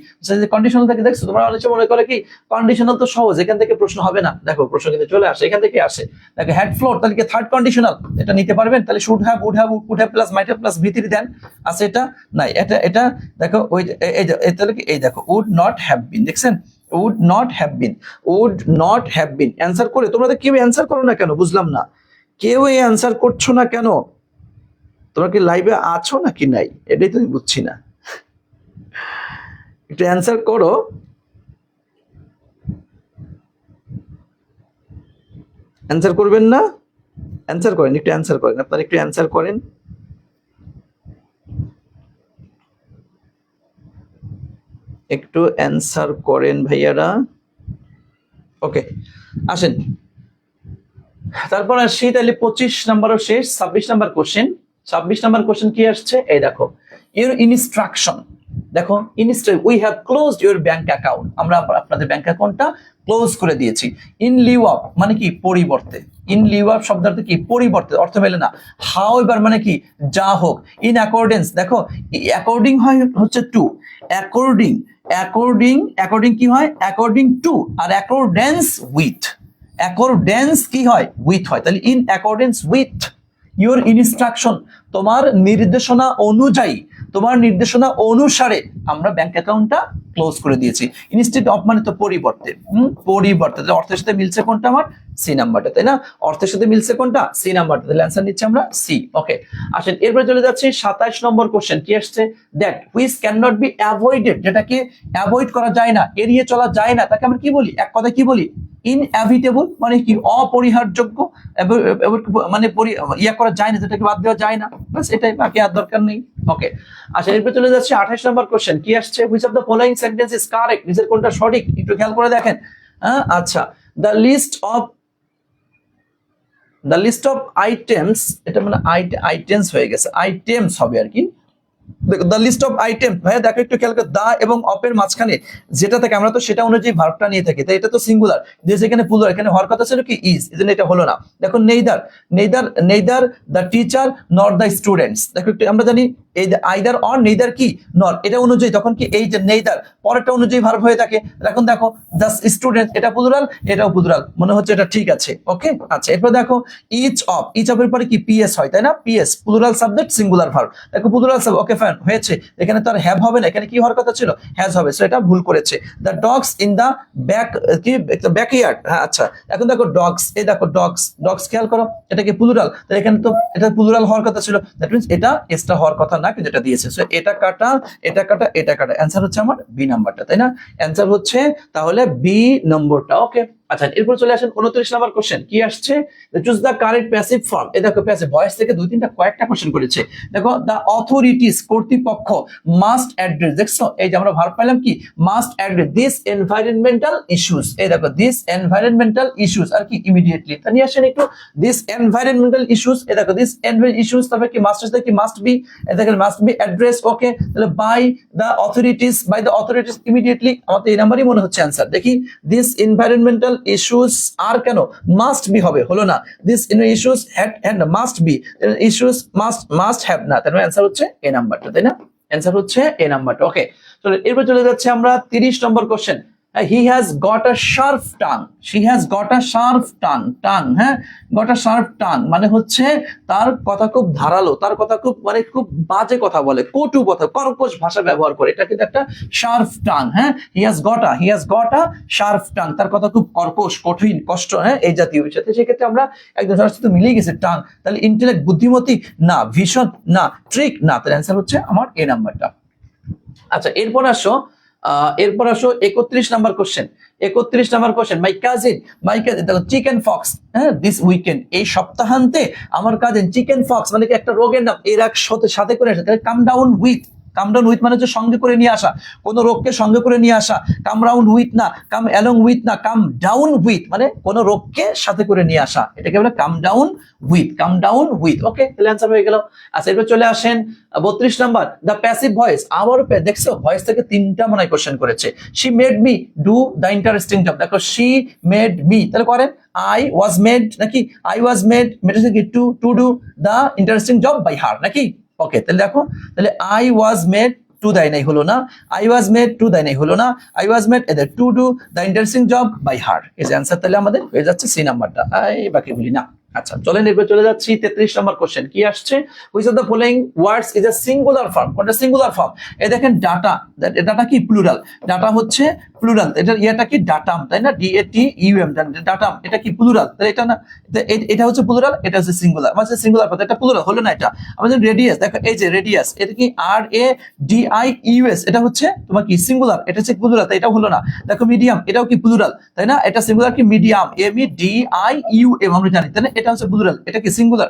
যে কন্ডিশনাল থেকে দেখছো তোমরা অনেকে মনে করে কি কন্ডিশনাল তো সহজ, এখান থেকে প্রশ্ন হবে না, দেখো প্রশ্ন কিন্তু চলে আসে এখান থেকে আসে, দেখো হ্যাড ফ্লোড তাহলে কি থার্ড কন্ডিশনাল, এটা নিতে পারবেন, তাহলে should have, would have, could have plus might have plus ভিতরি দেন আছে, এটা নাই, এটা দেখো ওই এই তাহলে কি এই দেখো উড নট হ্যাভ বিন, দেখছেন would not have been, would not have been answer করে, তোমরা তো কেউ অ্যান্সার করো না কেন, বুঝলাম না, কেউ এই অ্যান্সার করছো না কেন, তোমরা কি লাইভে আছো নাকি নাই, এটাই তো বুঝছি না, একটু অ্যান্সার করো। অ্যান্সার করবেন না, অ্যান্সার করেন, একটু অ্যান্সার করেন, আপনারা একটু অ্যান্সার করেন, একটু অ্যান্সার করেন ভাইয়ারা। ওকে আসেন তারপর আসি তাহলে 25 নাম্বারও শেষ, 26 নাম্বার কোশ্চেন, 26 নাম্বার কোশ্চেন কি আসছে, এই দেখো ইউর ইনস্ট্রাকশন, দেখো instead we have closed your bank account, আমরা আপনাদের ব্যাংক অ্যাকাউন্টটা ক্লোজ করে দিয়েছি। ইন লিউ অফ মানে কি পরিবর্তে, ইন লিউ অফ শব্দটা কি পরিবর্তে, অর্থ মেলে না। হাউ এভার মানে কি যা হোক। ইন অ্যাকর্ডেন্স, দেখো অ্যাকর্ডিং হয় হচ্ছে টু, অ্যাকর্ডিং অ্যাকর্ডিং অ্যাকর্ডিং কি হয় অ্যাকর্ডিং টু, আর অ্যাকর্ডেন্স উইথ, অ্যাকর্ডেন্স কি হয় উইথ হয়, তাহলে in accordance with your instruction, তোমার নির্দেশনা অনুযায়ী, তোমার নির্দেশনা অনুসারে আমরা ব্যাংক অ্যাকাউন্টটা ক্লোজ করে দিয়েছি। ইনস্টেড অফ মানে তো পরিবর্তে, পরিবর্তে, অর্থের সাথে মিলছে কোনটা আমার সি নাম্বারটা, তাই না? অর্থের সাথে মিলছে কোনটা সি নাম্বারটা, তাহলে অ্যান্সার নিচ্ছি আমরা সি। ওকে, আসেন এরপরে চলে যাচ্ছি 27 নম্বর কোশ্চেন। কি আসছে, that which can not be avoided, যেটাকে অ্যাভয়েড করা যায় না, এড়িয়ে চলা যায় না, তাকে আমরা কি বলি, এক কথায় কি বলি ইনএভিটেবল, মানে কি অপরিহারযোগ্য, মানে ইয়া করা যায় না, যেটাকে বাদ দেওয়া যায় না, বাস এটাই, বাকি আর দরকার নেই। ওকে, আচ্ছা এরপর চলে যাচ্ছে 28 নম্বর কোশ্চেন। কি আসছে, which of the following sentence is correct, নিচের কোনটা সঠিক, একটু খেয়াল করে দেখেন। আচ্ছা, দ্য লিস্ট অফ আইটেমস, এটা মানে আইটেমস হয়ে গেছে, আইটেমস হবে আর কি। দ্য লিস্ট অফ আইটেম, ভাইয়া দেখো একটু খেয়াল করে, দা এবং অপের মাঝখানে যেটা থাকে আমরা তো সেটা অনুযায়ী ভার্বটা নিয়ে থাকি, তাই এটা তো সিঙ্গুলার, যে এখানে প্লুরাল, এখানে হওয়ার কথা ছিল কি ইজ, এজন্য এটা হলো না। দেখো neither the teacher not the students, দেখো একটু আমরা জানি এই যে আইদার অর নেইদার কি নট, এটা অনুযায়ী তখন কি এই যে নেইদার পরেরটা অনুযায়ী ভার্ব হয়ে থাকে। এখন দেখো দ্য স্টুডেন্ট, এটা প্লুরাল, এটাও প্লুরাল, মনে হচ্ছে এটা ঠিক আছে। ওকে, আচ্ছা এরপর দেখো ইচ অফ এর পরে কি পিএস হয়, তাই না? PS plural subject singular verb, দেখো প্লুরাল সাবজেক্ট, ওকে ফাইন হয়েছে, এখানে তো আর হ্যাভ হবে না, এখানে কি হওয়ার কথা ছিল হ্যাজ হবে, সো এটা ভুল করেছে। The dogs in the back কি ব্যাকইয়ার্ড, হ্যাঁ আচ্ছা এখন দেখো ডগস, এই দেখো ডগস খেয়াল করো, এটা কি প্লুরাল, তাহলে এখানে তো এটা প্লুরাল হওয়ার কথা ছিল, দ্যাট মিন্স এটা এক্সট্রা হওয়ার কথা না, কিন্তু এটা দিয়েছে, সো এটা কাটা এটা কাটা এটা কাটা, অ্যান্সার হচ্ছে আমার বি নাম্বারটা, তাই না? অ্যান্সার হচ্ছে তাহলে বি নম্বরটা। ওকে, আচ্ছা এরপর চলে আসেন 29 নম্বর কোশ্চেন। কি আসছে, choose the correct passive form, এই দেখো প্যাসিভ ভয়েস থেকে কয়েকটা কোশ্চেন করেছে। দেখো দ্য অথরিটিস কর্তৃপক্ষ মাস্ট অ্যাড্রেস, দেখছো এই যে আমরা ভার্ব পাইলাম কি must address this environmental issues, এই দেখো দিস এনভায়রনমেন্টাল ইস্যুস আর কি ইমিডিয়েটলি, তা নিয়ে আসেন একটু দিস এনভায়রনমেন্টাল ইস্যুস, এই দেখো দিস ইস্যুস, তবে কি মাস্ট আছে কি মাস্ট বি, এই দেখেন মাস্ট বি অ্যাড্রেস। ওকে, তাহলে বাই দ্য অথরিটিস ইমিডিয়েটলি, আমার তো এই নাম্বারই মনে হচ্ছে অ্যান্সার। দেখি দিস এনভায়রনমেন্টাল ইস্যুস আর কেন মাস্ট বি হবে, হলো না, this issues had must be, issues must have না, তার মানে অ্যান্সার হচ্ছে এ নাম্বারটা, তাই না? অ্যান্সার হচ্ছে এ নাম্বারটা। ওকে, চলো এরপর চলে যাচ্ছে আমরা 30 number question. He has got a sharp tongue, she has got a sharp tongue, হ্যাঁ গট আ শার্প টাং মানে হচ্ছে তার কথা খুব ধারালো, তার কথা খুব মানে খুব বাজে কথা বলে, কটু কথা, কর্কশ ভাষা ব্যবহার করে, এটা কিন্তু একটা শার্প টাং। হ্যাঁ, হি has got a sharp tongue, তার কথা খুব কর্কশ, কঠিন, কষ্ট, হ্যাঁ এই জাতীয় বিষয়। সেক্ষেত্রে আমরা একদম সরাসরি মিলিয়ে গেছে টাং, তাহলে ইন্টেলেক্ট বুদ্ধিমতী না, ভীষণ না, ট্রিক না, তাহলে অ্যান্সার হচ্ছে আমার এ নাম্বারটা। আচ্ছা এরপর আসো 31 number question. 31 number question, my cousin দেখো চিকেন ফক্স, হ্যাঁ দিস উইকেন্ড, এই সপ্তাহান্তে আমার কাজিন চিকেন ফক্স মানে কি একটা রোগের নাম, এর এক সাথে করে আসে, তাহলে কাম ডাউন উইথ মানে হচ্ছে সঙ্গে করে নিয়ে আসা, কোন রোগকে সঙ্গে করে নিয়ে আসা, কাম রাউন্ড উইথ না, কাম অ্যালং উইথ না, কাম ডাউন উইথ মানে কোন রোগকে সাথে করে নিয়ে আসা, এটাকে বলে কাম ডাউন উইথ। ওকে, তাহলে অ্যান্সার হয়ে গেল। আচ্ছা এরপর চলে আসেন 32 নাম্বার, দ্য প্যাসিভ ভয়েস, আবার দেখছো ভয়েস থেকে 3টা মনে হয় কোশ্চেন করেছে। She made me do the interesting job, দেখো শি মেড মি, তাহলে করেন আই ওয়াজ মেড নাকি আই ওয়াজ মেড কি to do the interesting job by her নাকি। ওকে, তাহলে দেখো তাহলে আই ওয়াজ মেড টু দেয় নাই, হলো না, আই ওয়াজ মেড টু দেয় নাই, হলো না, আই ওয়াজ মেড এদের to do the interesting job by her, এই যে অ্যান্সার তাহলে আমাদের হয়ে যাচ্ছে সি নাম্বারটা, বাকি বলি না। আচ্ছা চলেন এরপর চলে যাচ্ছি 33 নম্বর কোশ্চেন। কি আসছে, which of the following words is a singular form, কোনটা সিঙ্গুলার ফর্ম, এই দেখেন ডাটা, ডাটা কি প্লুরাল, ডাটা হচ্ছে প্লুরাল, এটা ইয়াটা কি ডাটাম, তাই না, DATUM, ডাটাম, এটা কি প্লুরাল, তাহলে এটা না, এটা হচ্ছে প্লুরাল, এটা হচ্ছে সিঙ্গুলার, মানে সিঙ্গুলার পদ, এটা প্লুরাল হলো না, এটা আমাদের রেডিয়াস, দেখো এই যে রেডিয়াস, এটা কি RADIUS, এটা হচ্ছে তোমার কি সিঙ্গুলার, এটা হচ্ছে প্লুরাল, তাই এটাও হলো না। দেখো মিডিয়াম, এটাও কি প্লুরাল, তাই না, এটা সিঙ্গুলার কি মিডিয়াম, MEDIUM আমরা জানি, তাই না, এটা হচ্ছে প্লুরাল, এটা কি সিঙ্গুলার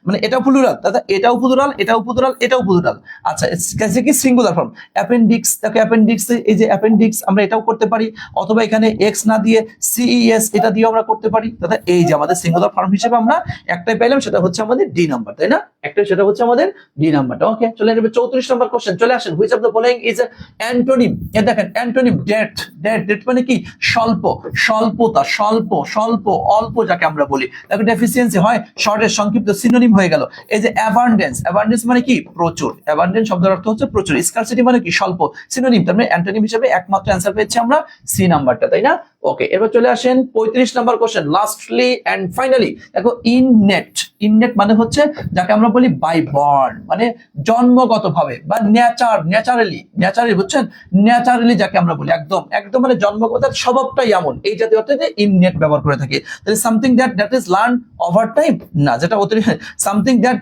মানে এটাও প্লুরাল, দাদা এটাও প্লুরাল, এটাও প্লুরাল, এটাও প্লুরাল। আচ্ছা এটা কি সিঙ্গুলার ফর্ম। অ্যাপেন্ডিক্স, দেখো অ্যাপেন্ডিক্স, এই যে অ্যাপেন্ডিক্স আমরা এটাও করতে পারি, অথবা এখানে এক্স না দিয়ে CES এটা দিয়ে আমরা করতে পারি, দাদা এই যে আমাদের সিঙ্গুলার ফর্ম হিসেবে আমরা একটাই পাইলাম, সেটা হচ্ছে আমাদের ডি নাম্বার, তাই না, একটা সেটা হচ্ছে আমাদের ডি নাম্বারটা। ওকে, চলে আসবে 34 নম্বর কোশ্চেন। চলে আসেন, which of the following is antonym. এ দেখেন অ্যান্টোনিম ডেট। ডেট মানে কি? স্বল্প, স্বল্পতা, স্বল্প, স্বল্প, অল্প যাকে আমরা বলি। দেখো ডেফিসিয়েন্সি হয় শর্টের সংক্ষিপ্ত সিনোনিম হয়ে গেল। এই যে অ্যাবান্ডেন্স, অ্যাবান্ডেন্স মানে কি? প্রচুর। অ্যাবান্ডেন্স শব্দের অর্থ হচ্ছে প্রচুর। স্কারসিটি মানে কি? স্বল্প। সিনোনিম, তার মানে অ্যান্টোনিম হিসেবে একমাত্র অ্যান্সার পেয়েছি আমরা সি নাম্বারটা, তাই না? ওকে, এবার চলে আসেন 35 number question, lastly and finally. দেখো ইননেট। ইননেট মানে হচ্ছে যাকে আমরা বলি বাই বর্ন, মানে জন্মগতভাবে বা ন্যাচারালি বুঝছেন? ন্যাচারালি যাকে আমরা বলি একদম একদম মানে জন্মগত, স্বভাবটাই এমন, এই জাতীয় অর্থে যে ইননেট ব্যবহার করে থাকি। তাহলে something that is learn over time না, যেটা অতিরিক্ত সামথিং দ্যাট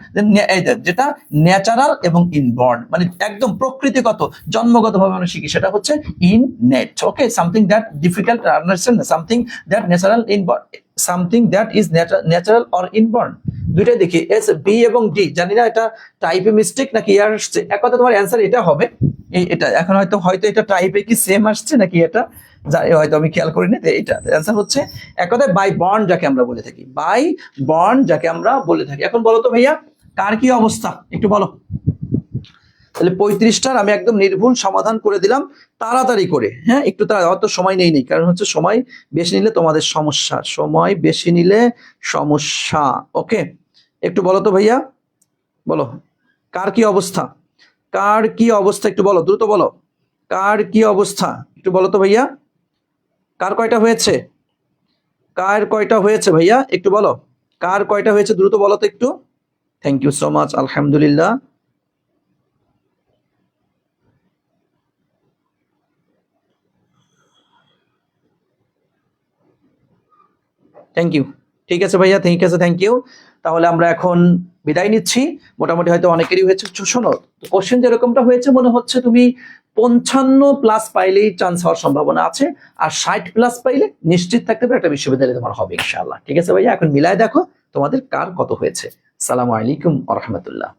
যেটা ন্যাচারাল এবং ইনবর্ন মানে একদম প্রকৃতিগত জন্মগতভাবে আমরা শিখি, সেটা হচ্ছে innate. Okay, something that difficult understand, something that natural inborn, something that is natural or inborn. দুইটাই দেখি, এস বি এবং ডি, জানি না এটা টাইপে মিস্টেক নাকি ইয়ার আসছে। এক কথা তোমার অ্যান্সার এটা হবে, এটা এখন হয়তো এটা টাইপে কি সেম আসছে নাকি এটা হয়তো আমি খেয়াল করিনি। এটা অ্যান্সার হচ্ছে এক কথায় বাই বন্ড যাকে আমরা বলে থাকি, বাই বন্ড যাকে আমরা বলে থাকি। এখন বলো তো ভাইয়া কার কি অবস্থা একটু বলো। তাহলে 35টার আমি একদম নির্ভুল সমাধান করে দিলাম তাড়াতাড়ি করে। হ্যাঁ, একটু অত সময় নেই, কারণ হচ্ছে সময় বেশি নিলে তোমাদের সমস্যা, সময় বেশি নিলে সমস্যা। ওকে, একটু বলো তো ভাইয়া, বলো কার কি অবস্থা, কার কি অবস্থা একটু বলো, দ্রুত বলো কার কি অবস্থা একটু বলো তো ভাইয়া। কার কয়টা হয়েছে, কার কয়টা হয়েছে ভাইয়া একটু বলো, কার কয়টা হয়েছে দ্রুত বলো তো একটু। থ্যাংক ইউ সো মাচ, আলহামদুলিল্লাহ। থ্যাংক ইউ, ঠিক আছে ভাইয়া, ঠিক আছে, থ্যাংক ইউ। তাহলে আমরা এখন বিদায় নিচ্ছি। মোটামুটি হয়তো অনেকেরই হয়েছে। শোনো, কোশ্চেন যেরকমটা হয়েছে মনে হচ্ছে তুমি 55+ পাইলেই চান্স হওয়ার সম্ভাবনা আছে, আর 60+ পাইলে নিশ্চিত থাকতে পারে একটা বিশ্ববিদ্যালয় তোমার হবে ইনশাআল্লাহ। ঠিক আছে ভাইয়া, এখন মিলায় দেখো তোমাদের কার কত হয়েছে। আসসালামু আলাইকুম ওয়া রাহমাতুল্লাহ।